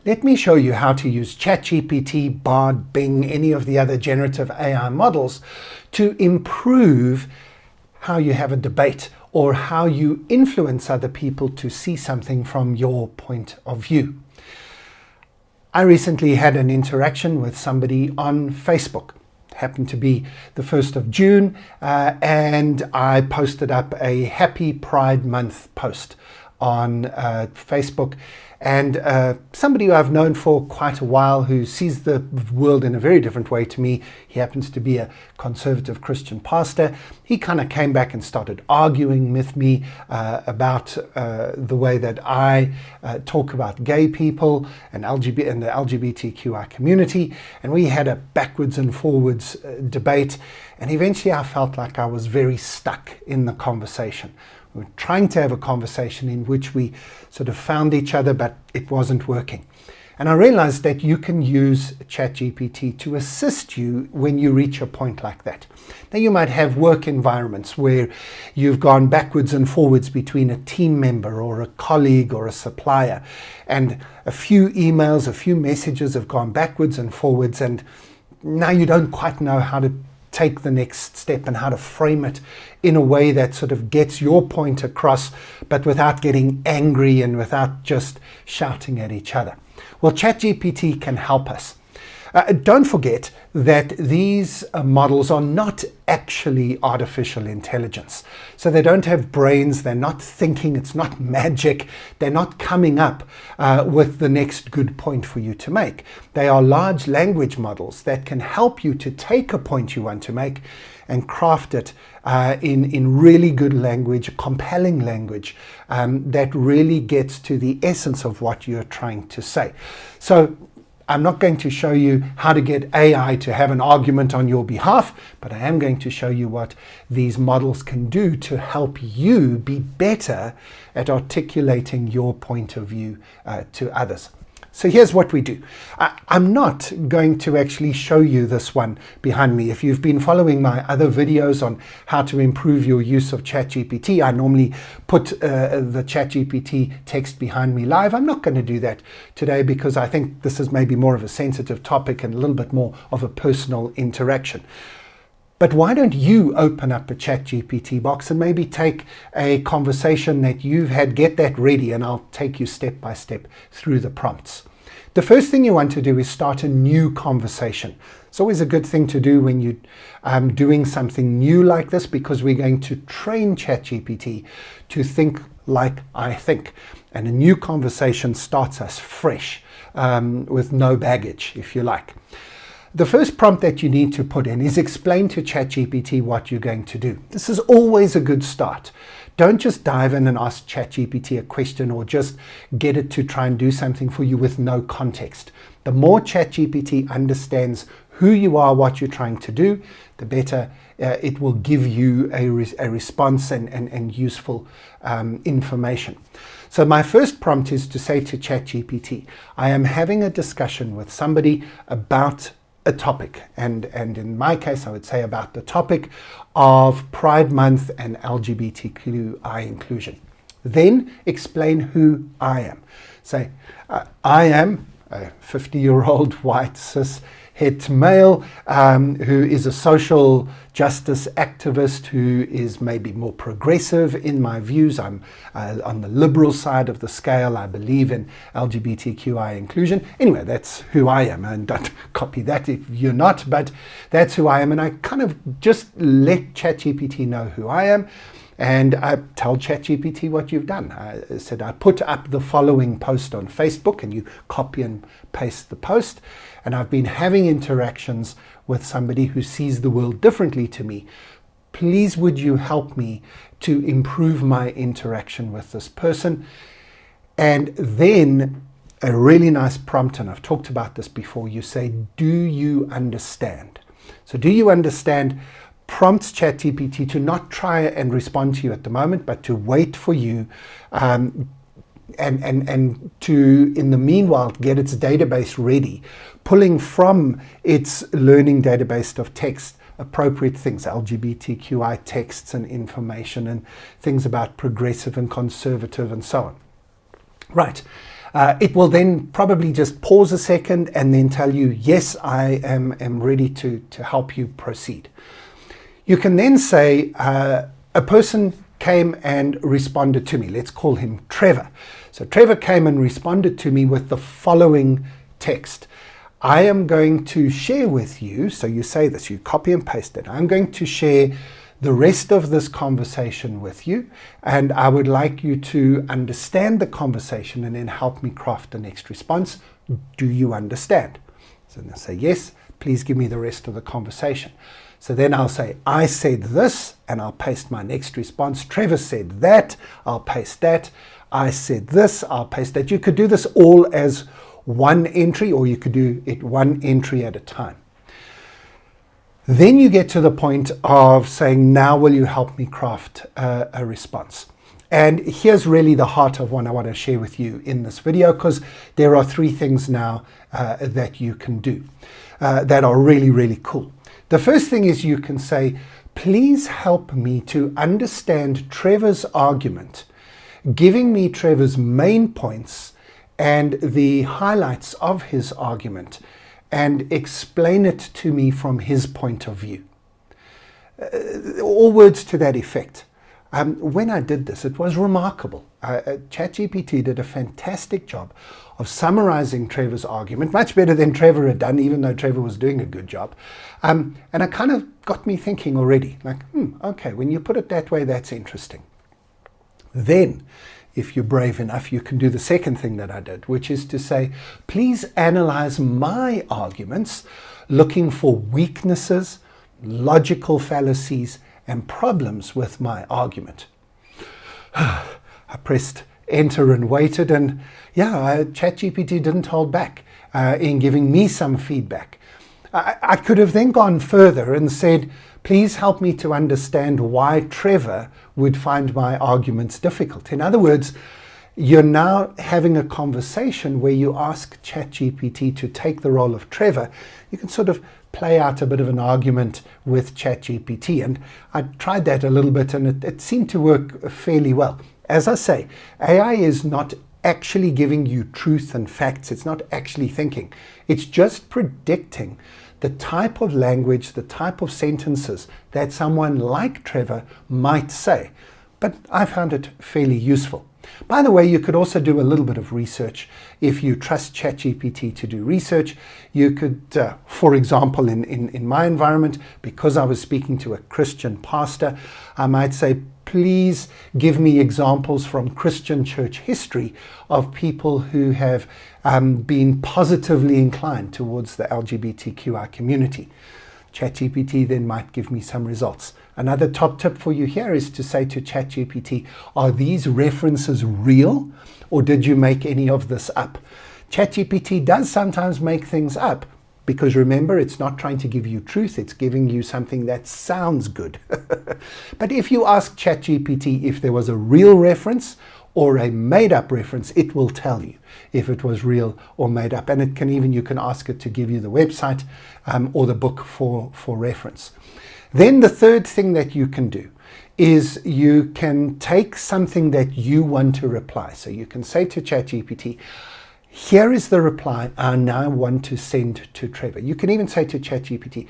Let me show you how to use ChatGPT, Bard, Bing, any of the other generative AI models to improve how you have a debate or how you influence other people to see something from your point of view. I recently had an interaction with somebody on Facebook. It happened to be the 1st of June, and I posted up a Happy Pride Month post on Facebook. And somebody who I've known for quite a while, who sees the world in a very different way to me, he happens to be a conservative Christian pastor. He kind of came back and started arguing with me about the way that I talk about gay people and the LGBTQI community. And we had a backwards and forwards debate. And eventually I felt like I was very stuck in the conversation. We were trying to have a conversation in which we sort of found each other, but it wasn't working. And I realized that you can use ChatGPT to assist you when you reach a point like that. Now, you might have work environments where you've gone backwards and forwards between a team member or a colleague or a supplier, and a few emails, a few messages have gone backwards and forwards, and now you don't quite know how to take the next step and how to frame it in a way that sort of gets your point across, but without getting angry and without just shouting at each other. Well, ChatGPT can help us. Don't forget that these models are not actually artificial intelligence. So they don't have brains, they're not thinking, it's not magic, they're not coming up with the next good point for you to make. They are large language models that can help you to take a point you want to make and craft it in really good language, compelling language that really gets to the essence of what you're trying to say. So I'm not going to show you how to get AI to have an argument on your behalf, but I am going to show you what these models can do to help you be better at articulating your point of view to others. So here's what we do. I'm not going to actually show you this one behind me. If you've been following my other videos on how to improve your use of ChatGPT, I normally put the ChatGPT text behind me live. I'm not going to do that today because I think this is maybe more of a sensitive topic and a little bit more of a personal interaction. But why don't you open up a ChatGPT box and maybe take a conversation that you've had, get that ready, and I'll take you step by step through the prompts. The first thing you want to do is start a new conversation. It's always a good thing to do when you're doing something new like this, because we're going to train ChatGPT to think like I think. And a new conversation starts us fresh with no baggage, if you like. The first prompt that you need to put in is explain to ChatGPT what you're going to do. This is always a good start. Don't just dive in and ask ChatGPT a question or just get it to try and do something for you with no context. The more ChatGPT understands who you are, what you're trying to do, the better it will give you a response and useful information. So my first prompt is to say to ChatGPT, I am having a discussion with somebody about a topic, and in my case I would say about the topic of Pride Month and LGBTQI inclusion. Then explain who I am. Say, I am a 50-year-old white cis het male who is a social justice activist, who is maybe more progressive in my views. I'm on the liberal side of the scale. I believe in LGBTQI inclusion. Anyway, that's who I am, and don't copy that if you're not, but that's who I am. And I kind of just let ChatGPT know who I am, and I tell ChatGPT what you've done. I said, I put up the following post on Facebook, and you copy and paste the post. And I've been having interactions with somebody who sees the world differently to me. Please, would you help me to improve my interaction with this person? And then a really nice prompt, and I've talked about this before, you say, do you understand? So do you understand prompts ChatGPT to not try and respond to you at the moment, but to wait for you and to, in the meanwhile, get its database ready, pulling from its learning database of text appropriate things, LGBTQI texts and information and things about progressive and conservative and so on. Right. It will then probably just pause a second and then tell you, yes, I am ready to help you proceed. You can then say, a person came and responded to me. Let's call him Trevor. So Trevor came and responded to me with the following text. I am going to share with you, so you say this, you copy and paste it. I'm going to share the rest of this conversation with you, and I would like you to understand the conversation and then help me craft the next response. Do you understand? So they'll say, yes, please give me the rest of the conversation. So then I'll say, I said this, and I'll paste my next response. Trevor said that, I'll paste that. I said this, I'll paste that. You could do this all as one entry, or you could do it one entry at a time. Then you get to the point of saying, now will you help me craft a response? And here's really the heart of what I want to share with you in this video, because there are 3 things now that you can do that are really, really cool. The first thing is you can say, please help me to understand Trevor's argument, giving me Trevor's main points and the highlights of his argument, and explain it to me from his point of view. All words to that effect. When I did this, it was remarkable. ChatGPT did a fantastic job of summarizing Trevor's argument, much better than Trevor had done, even though Trevor was doing a good job. And it kind of got me thinking already, like, okay, when you put it that way, that's interesting. Then, if you're brave enough, you can do the second thing that I did, which is to say, please analyze my arguments, looking for weaknesses, logical fallacies, and problems with my argument. I pressed enter and waited, and ChatGPT didn't hold back in giving me some feedback. I could have then gone further and said, please help me to understand why Trevor would find my arguments difficult. In other words, you're now having a conversation where you ask ChatGPT to take the role of Trevor. You can sort of play out a bit of an argument with ChatGPT. And I tried that a little bit, and it seemed to work fairly well. As I say, AI is not actually giving you truth and facts. It's not actually thinking. It's just predicting the type of language, the type of sentences that someone like Trevor might say. But I found it fairly useful. By the way, you could also do a little bit of research. If you trust ChatGPT to do research, you could, for example, in my environment, because I was speaking to a Christian pastor, I might say, please give me examples from Christian church history of people who have been positively inclined towards the LGBTQI community. ChatGPT then might give me some results. Another top tip for you here is to say to ChatGPT, are these references real, or did you make any of this up? ChatGPT does sometimes make things up, because remember, it's not trying to give you truth, it's giving you something that sounds good. But if you ask ChatGPT if there was a real reference or a made-up reference, it will tell you if it was real or made up. And it can even, you can ask it to give you the website or the book for reference. Then the third thing that you can do is you can take something that you want to reply. So you can say to ChatGPT, here is the reply I now want to send to Trevor. You can even say to ChatGPT,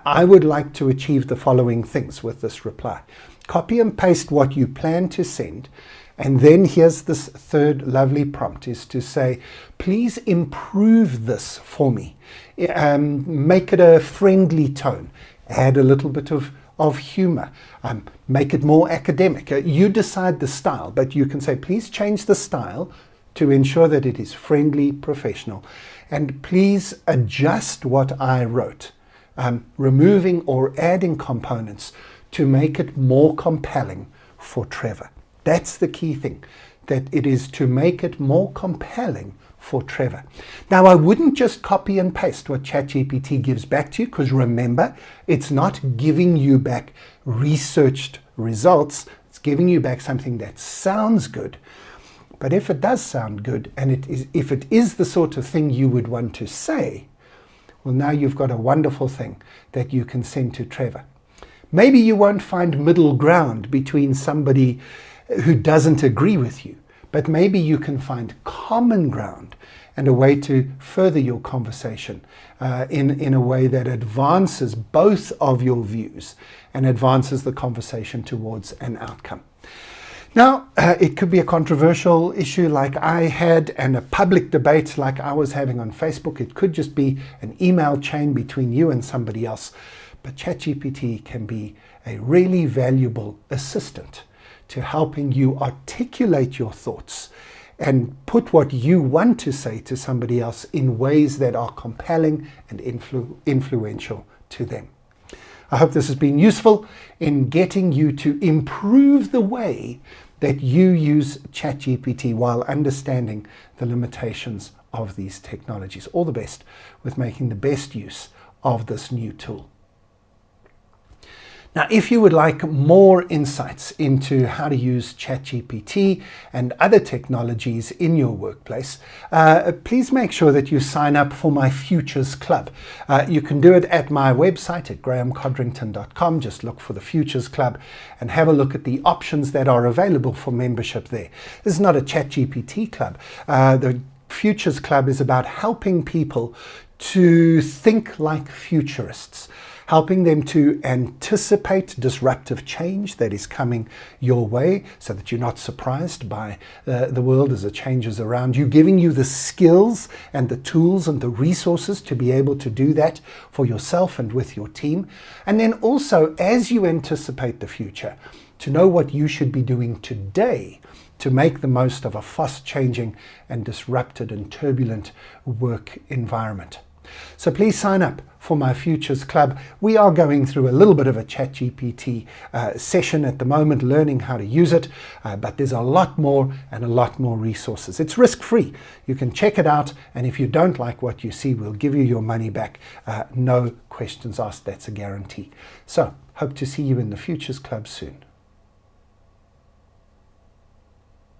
I would like to achieve the following things with this reply. Copy and paste what you plan to send. And then here's this third lovely prompt, is to say, please improve this for me. Make it a friendly tone. Add a little bit of humor. Make it more academic. You decide the style, but you can say, please change the style to ensure that it is friendly, professional. And please adjust what I wrote, removing or adding components to make it more compelling for Trevor. That's the key thing, that it is to make it more compelling for Trevor. Now, I wouldn't just copy and paste what ChatGPT gives back to you, because remember, it's not giving you back researched results. It's giving you back something that sounds good. But if it does sound good, and if it is the sort of thing you would want to say, well, now you've got a wonderful thing that you can send to Trevor. Maybe you won't find middle ground between somebody who doesn't agree with you, but maybe you can find common ground and a way to further your conversation in a way that advances both of your views and advances the conversation towards an outcome. Now, it could be a controversial issue like I had and a public debate like I was having on Facebook. It could just be an email chain between you and somebody else. But ChatGPT can be a really valuable assistant to helping you articulate your thoughts and put what you want to say to somebody else in ways that are compelling and influential to them. I hope this has been useful in getting you to improve the way that you use ChatGPT while understanding the limitations of these technologies. All the best with making the best use of this new tool. Now, if you would like more insights into how to use ChatGPT and other technologies in your workplace, please make sure that you sign up for my Futures Club. You can do it at my website at grahamcodrington.com. Just look for the Futures Club and have a look at the options that are available for membership there. This is not a ChatGPT club. The Futures Club is about helping people to think like futurists, helping them to anticipate disruptive change that is coming your way so that you're not surprised by the world as it changes around you, giving you the skills and the tools and the resources to be able to do that for yourself and with your team. And then also, as you anticipate the future, to know what you should be doing today to make the most of a fast-changing and disrupted and turbulent work environment. So please sign up for my Futures Club. We are going through a little bit of a ChatGPT session at the moment, learning how to use it, but there's a lot more and a lot more resources. It's risk-free. You can check it out, and if you don't like what you see, we'll give you your money back. No questions asked. That's a guarantee. So hope to see you in the Futures Club soon.